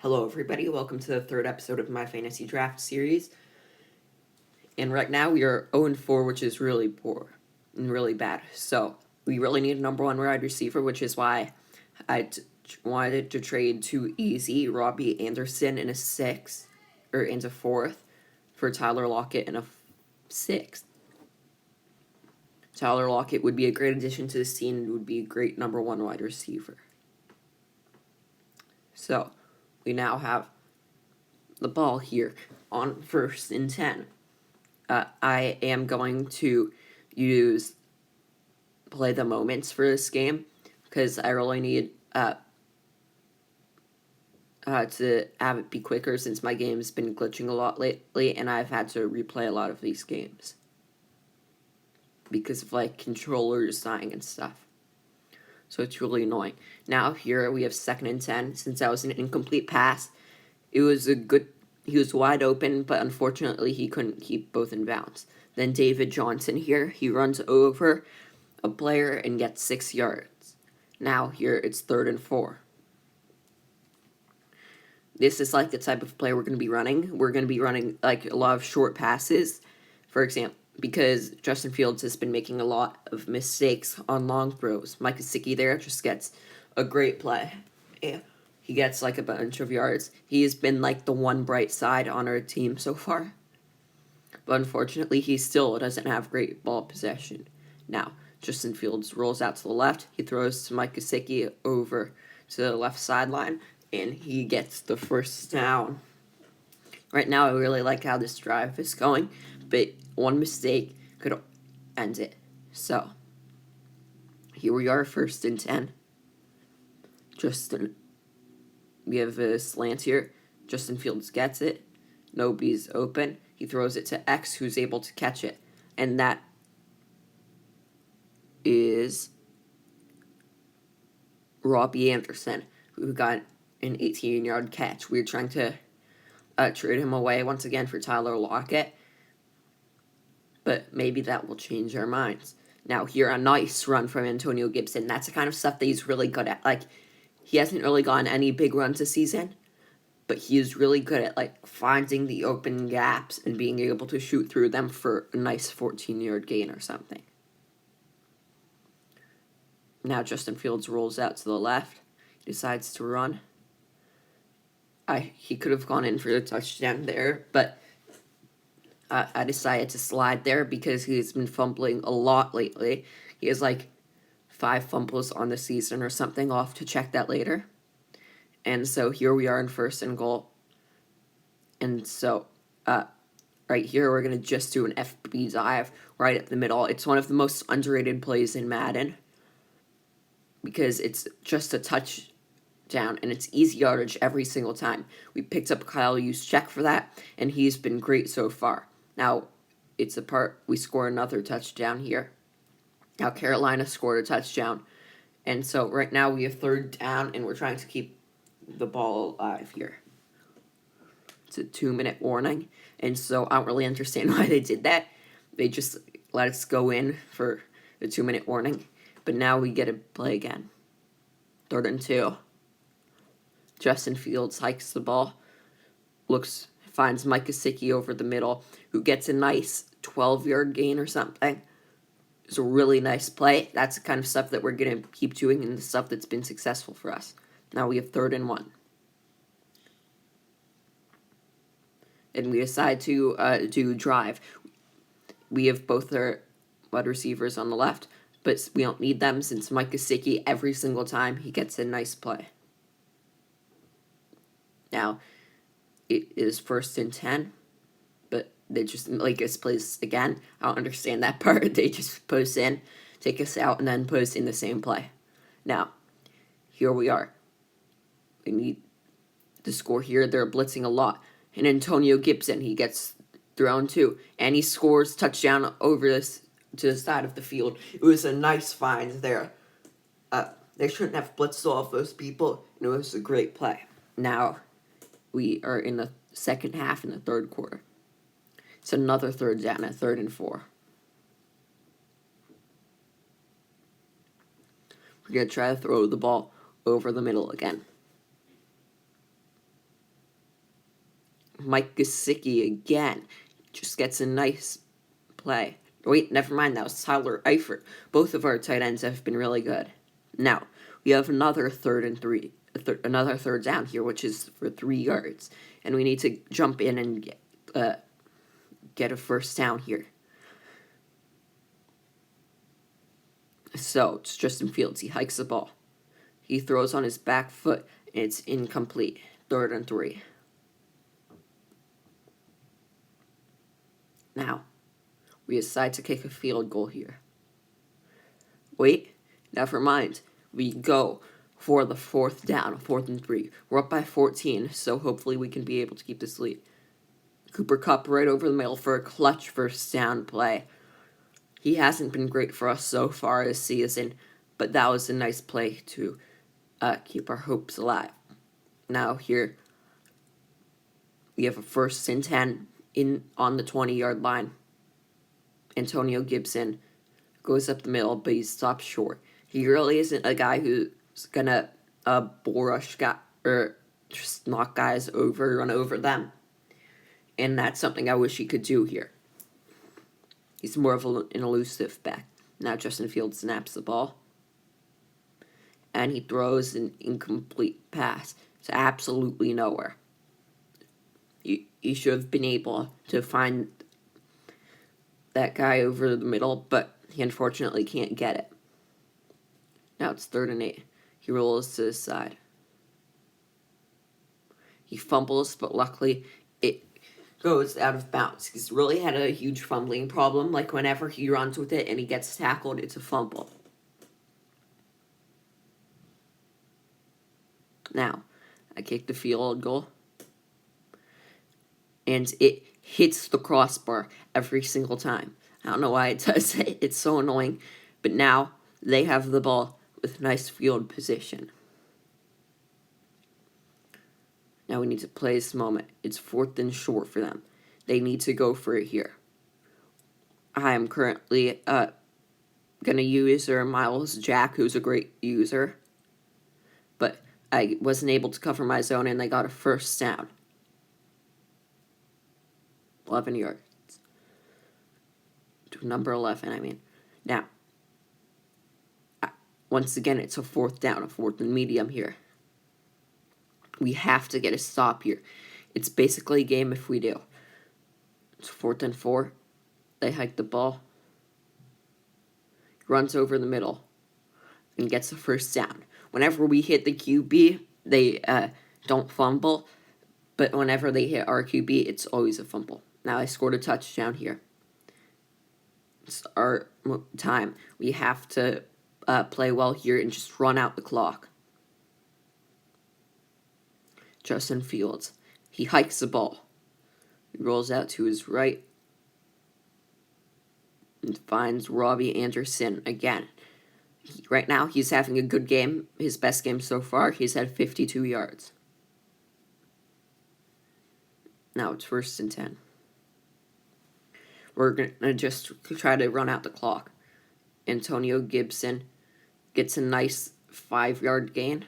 Hello, everybody. Welcome to the third episode of my fantasy draft series. And right now we are 0-4, which is really poor and really bad. So we really need a number one wide receiver, which is why wanted to trade to Easy, Robbie Anderson in a sixth, or into fourth, for Tyler Lockett in a sixth. Tyler Lockett would be a great addition to the team and would be a great number one wide receiver. So we now have the ball here on 1st and 10. I am going to play the moments for this game because I really need to have it be quicker since my game's been glitching a lot lately and I've had to replay a lot of these games because of controllers dying and stuff. So it's really annoying. Now here we have 2nd and 10. Since that was an incomplete pass, he was wide open, but unfortunately he couldn't keep both in bounds. Then David Johnson here, he runs over a player and gets 6 yards. Now here it's 3rd and 4. This is the type of play we're going to be running. We're going to be running a lot of short passes, for example, because Justin Fields has been making a lot of mistakes on long throws. Mike Gesicki there just gets a great play. Yeah. He gets a bunch of yards. He has been the one bright side on our team so far. But unfortunately, he still doesn't have great ball possession. Now, Justin Fields rolls out to the left. He throws to Mike Gesicki over to the left sideline, and he gets the first down. Right now, I really like how this drive is going, but one mistake could end it. So, here we are, 1st and 10. We have a slant here. Justin Fields gets it. Nobody's open. He throws it to X, who's able to catch it. And that is Robbie Anderson, who got an 18-yard catch. We're trying to trade him away once again for Tyler Lockett. But maybe that will change our minds. Now, here, a nice run from Antonio Gibson. That's the kind of stuff that he's really good at. He hasn't really gotten any big runs this season, but he is really good at finding the open gaps and being able to shoot through them for a nice 14-yard gain or something. Now Justin Fields rolls out to the left. He decides to run. He could have gone in for the touchdown there, but I decided to slide there because he's been fumbling a lot lately. He has 5 fumbles on the season or something. I'll have to check that later. And so here we are in 1st and goal. And so right here we're going to just do an FB dive right at the middle. It's one of the most underrated plays in Madden because it's just a touchdown and it's easy yardage every single time. We picked up Kyle Juszczyk for that, and he's been great so far. Now, it's the part we score another touchdown here. Now, Carolina scored a touchdown. And so right now we have 3rd down, and we're trying to keep the ball alive here. It's a 2-minute warning. And so I don't really understand why they did that. They just let us go in for the 2-minute warning. But now we get to play again. 3rd and 2. Justin Fields hikes the ball. Finds Mike Gesicki over the middle, who gets a nice 12-yard gain or something. It's a really nice play. That's the kind of stuff that we're going to keep doing and the stuff that's been successful for us. Now we have 3rd and 1. And we decide to do drive. We have both our wide receivers on the left, but we don't need them since Mike Gesicki, every single time, he gets a nice play. Now, it is 1st and 10, but they just make us place again. I don't understand that part. They just put us in, take us out, and then put us in the same play. Now, here we are. We need to score here. They're blitzing a lot. And Antonio Gibson, he gets thrown too, and he scores touchdown over this to the side of the field. It was a nice find there. They shouldn't have blitzed off those people, and it was a great play. Now, we are in the second half in the 3rd quarter. It's another 3rd down at 3rd and 4. We're going to try to throw the ball over the middle again. Mike Gesicki again. Just gets a nice play. Wait, never mind. That was Tyler Eifert. Both of our tight ends have been really good. Now, we have another third and three. Another third down here, which is for 3 yards. And we need to jump in and get a first down here. So, it's Justin Fields. He hikes the ball. He throws on his back foot, and it's incomplete. 3rd and 3. Now, we decide to kick a field goal here. Wait, never mind. We go for the 4th down, 4th and 3. We're up by 14, so hopefully we can be able to keep this lead. Cooper Kupp right over the middle for a clutch first down play. He hasn't been great for us so far this season, but that was a nice play to keep our hopes alive. Now here, we have a 1st and 10 on the 20-yard line. Antonio Gibson goes up the middle, but he stops short. He really isn't a guy who's gonna bull rush guy or just knock guys over, run over them. And that's something I wish he could do here. He's more of an elusive back. Now Justin Fields snaps the ball. And he throws an incomplete pass to absolutely nowhere. He should have been able to find that guy over the middle, but he unfortunately can't get it. Now it's 3rd and 8. He rolls to the side. He fumbles, but luckily it goes out of bounds. He's really had a huge fumbling problem. Like whenever he runs with it and he gets tackled, it's a fumble. Now, I kick the field goal. And it hits the crossbar every single time. I don't know why it does it. It's so annoying. But now they have the ball with nice field position. Now we need to play this moment. It's 4th and short for them. They need to go for it here. I am currently going to use Miles Jack, who's a great user. But I wasn't able to cover my zone, and they got a first down. 11 yards. To number 11, I mean. Now, once again, it's a 4th down, a 4th and medium here. We have to get a stop here. It's basically a game if we do. It's 4th and 4. They hike the ball. Runs over the middle and gets the first down. Whenever we hit the QB, they don't fumble. But whenever they hit our QB, it's always a fumble. Now I scored a touchdown here. It's our time. We have to play well here and just run out the clock. Justin Fields. He hikes the ball. He rolls out to his right and finds Robbie Anderson again. Right now, he's having a good game. His best game so far. He's had 52 yards. Now it's 1st and 10. We're going to just try to run out the clock. Antonio Gibson gets a nice 5-yard gain.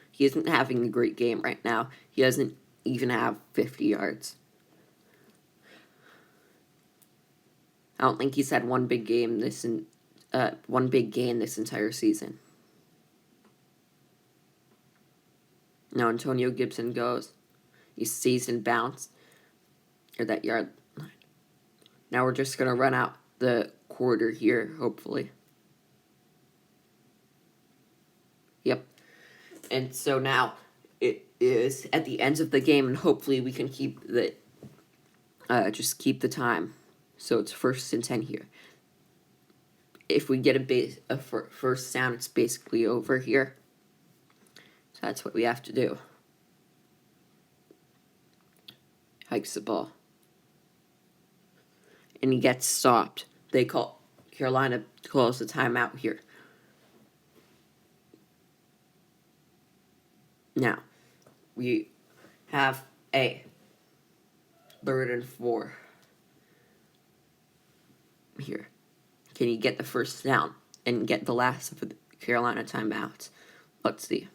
He isn't having a great game right now. He doesn't even have 50 yards. I don't think he's had one big gain this entire season. Now Antonio Gibson goes. He stays in bounds, or that yard line. Now we're just going to run out the quarter here, hopefully. Yep. And so now it is at the end of the game, and hopefully we can keep the keep the time. So it's 1st and 10 here. If we get a first down, it's basically over here. So that's what we have to do. Hikes the ball. And he gets stopped. Carolina calls a timeout here. Now, we have a 3rd and 4 here. Can he get the first down and get the last of the Carolina timeouts? Let's see.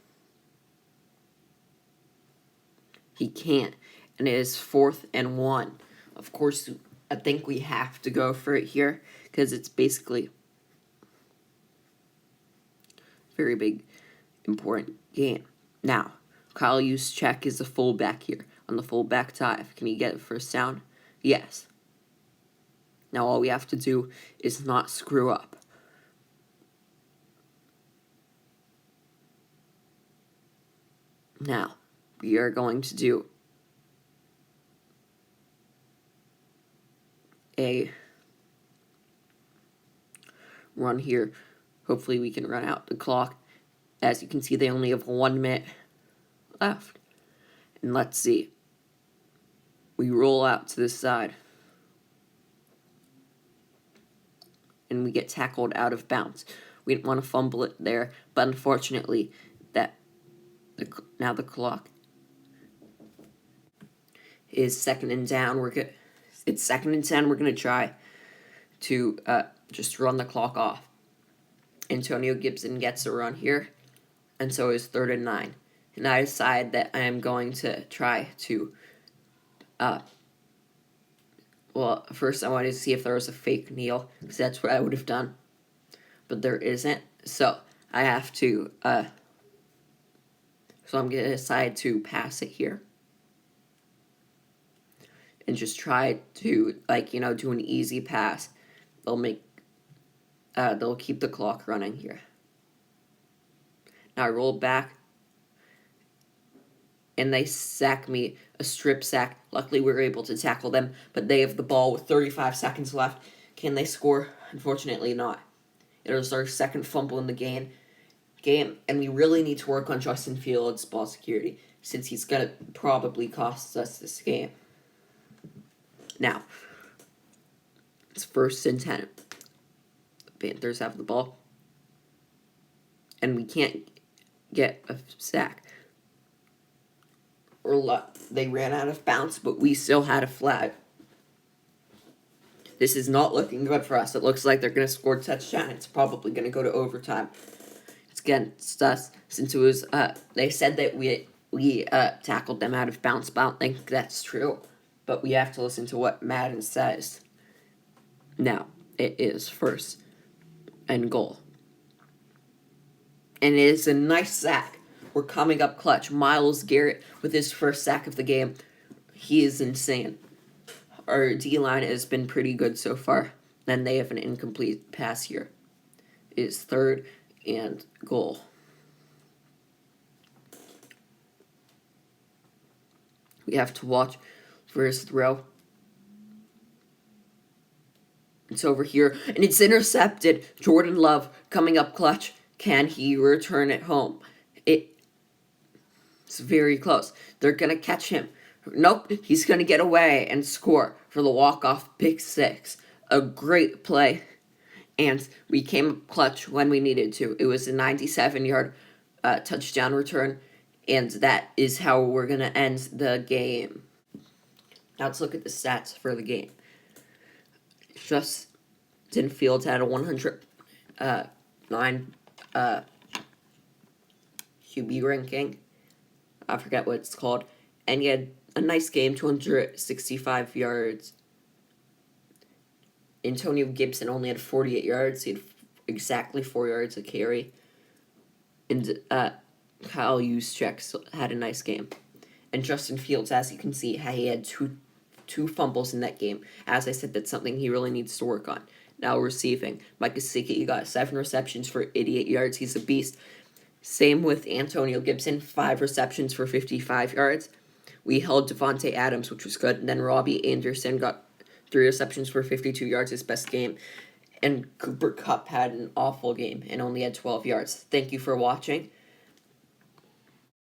He can't. and it is 4th and 1. Of course, I think we have to go for it here because it's basically a very big, important game. Now, Kyle Juszczyk is the fullback here on the fullback dive. Can he get the first down? Yes. Now all we have to do is not screw up. Now, we are going to do a run here. Hopefully we can run out the clock. As you can see, they only have 1 minute left. And let's see. We roll out to this side. And we get tackled out of bounds. We didn't want to fumble it there, but unfortunately, now the clock is 2nd and down. It's 2nd and 10. We're gonna try to just run the clock off. Antonio Gibson gets a run here, and so is 3rd and 9. And I decide that I am going to try to. Well, first I wanted to see if there was a fake kneel, because that's what I would have done. But there isn't, so I have to, so I'm going to decide to pass it here. And just try to, do an easy pass. They'll keep the clock running here. Now I roll back, and they sack me, a strip sack. Luckily, we were able to tackle them, but they have the ball with 35 seconds left. Can they score? Unfortunately not. It was our 2nd fumble in the game, and we really need to work on Justin Fields' ball security, since he's going to probably cost us this game. Now, it's 1st and 10. The Panthers have the ball, and we can't get a sack. They ran out of bounds, but we still had a flag. This is not looking good for us. It looks like they're going to score a touchdown. It's probably going to go to overtime. It's against us, since it was, they said that we tackled them out of bounds, but I don't think that's true. But we have to listen to what Madden says. Now, it is 1st and goal. And it is a nice sack. We're coming up clutch. Myles Garrett with his 1st sack of the game. He is insane. Our D-line has been pretty good so far. And they have an incomplete pass here. It is 3rd and goal. We have to watch for his throw. It's over here, and it's intercepted. Jordan Love coming up clutch. Can he return it home? It's very close. They're going to catch him. Nope, he's going to get away and score for the walk-off pick 6. A great play. And we came up clutch when we needed to. It was a 97-yard touchdown return. And that is how we're going to end the game. Now let's look at the stats for the game. Justin Fields had a 109 QB ranking. I forget what it's called. And he had a nice game, 265 yards. Antonio Gibson only had 48 yards. He had exactly 4 yards a carry. And Kyle Juszczyk had a nice game. And Justin Fields, as you can see, he had two fumbles in that game. As I said, that's something he really needs to work on. Now receiving. Mike Gesicki got 7 receptions for 88 yards. He's a beast. Same with Antonio Gibson, 5 receptions for 55 yards. We held Devontae Adams, which was good. And then Robbie Anderson got 3 receptions for 52 yards, his best game. And Cooper Kupp had an awful game and only had 12 yards. Thank you for watching.